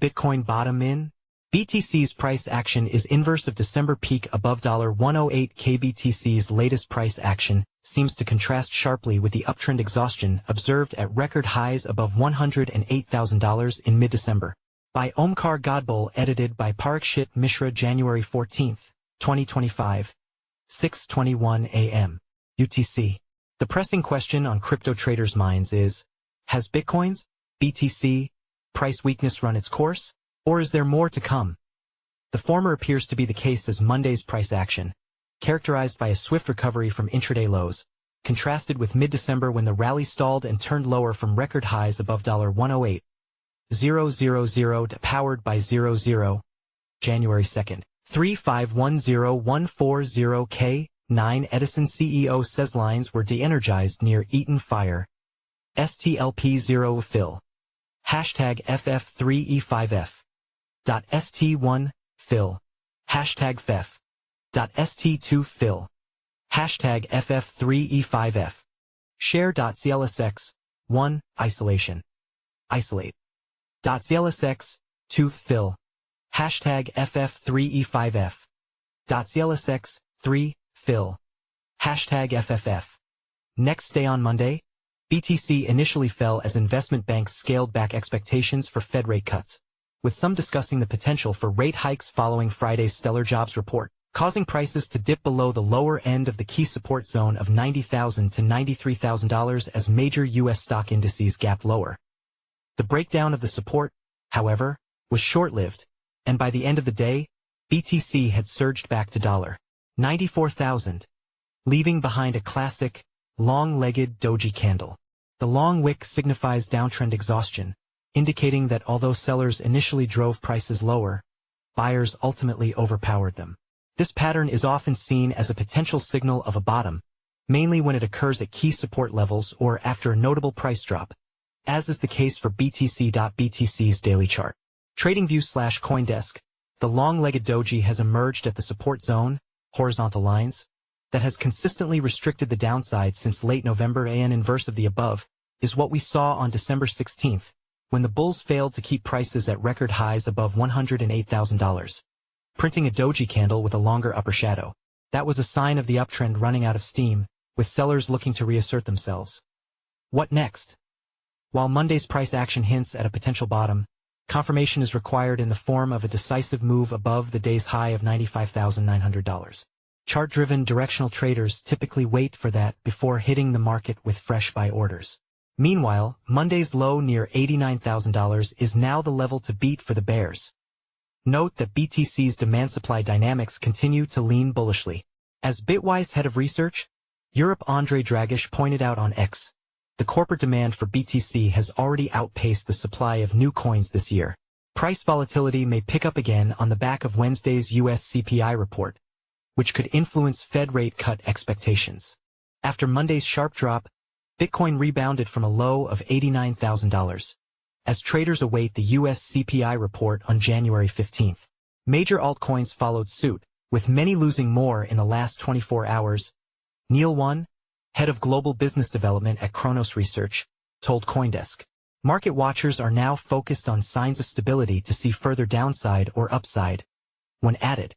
Bitcoin bottom in? BTC's price action is inverse of December peak above $108k. BTC's latest price action seems to contrast sharply with the uptrend exhaustion observed at record highs above $108,000 in mid-December. By Omkar Godbole, edited by Parikshit Mishra, January 14, 2025, 6:21 a.m. UTC. The pressing question on crypto traders' minds is, has Bitcoin's, BTC, price weakness run its course, or is there more to come? The former appears to be the case as Monday's price action, characterized by a swift recovery from intraday lows, contrasted with mid-December when the rally stalled and turned lower from record highs above $108,000 powered by 00, January 2nd, 3510140K, 9 Edison CEO says lines were de-energized near Eaton fire. STLP0 fill. Hashtag FF3E5F. .ST1 fill. Hashtag FEF. .ST2 fill. Hashtag FF3E5F. Share.CLSX. 1. Isolation. Isolate. .CLSX. 2. Fill. Hashtag FF3E5F. .CLSX. 3. Fill. Hashtag FFF. NextStayOn Monday. BTC initially fell as investment banks scaled back expectations for Fed rate cuts, with some discussing the potential for rate hikes following Friday's stellar jobs report, causing prices to dip below the lower end of the key support zone of $90,000 to $93,000 as major U.S. stock indices gapped lower. The breakdown of the support, however, was short-lived, and by the end of the day, BTC had surged back to $94,000, leaving behind a classic, long-legged Doji candle. The long wick signifies downtrend exhaustion, indicating that although sellers initially drove prices lower, buyers ultimately overpowered them. This pattern is often seen as a potential signal of a bottom, mainly when it occurs at key support levels or after a notable price drop, as is the case for BTC.BTC's daily chart. TradingView/CoinDesk, the long-legged Doji has emerged at the support zone, horizontal lines, that has consistently restricted the downside since late November.An. Inverse of the above is what we saw on December 16th, when the bulls failed to keep prices at record highs above $108,000, printing a Doji candle with a longer upper shadow. That was a sign of the uptrend running out of steam, with sellers looking to reassert themselves. What next? While Monday's price action hints at a potential bottom, confirmation is required in the form of a decisive move above the day's high of $95,900. Chart-driven directional traders typically wait for that before hitting the market with fresh buy orders. Meanwhile, Monday's low near $89,000 is now the level to beat for the bears. Note that BTC's demand-supply dynamics continue to lean bullishly. As Bitwise head of research, Europe Andre Dragosch pointed out on X, the corporate demand for BTC has already outpaced the supply of new coins this year. Price volatility may pick up again on the back of Wednesday's US CPI report, which could influence Fed rate cut expectations. After Monday's sharp drop, Bitcoin rebounded from a low of $89,000, as traders await the US CPI report on January 15th. Major altcoins followed suit, with many losing more in the last 24 hours. Neal Wen, head of global business development at Kronos Research, told CoinDesk. Market watchers are now focused on signs of stability to see further downside or upside. When added,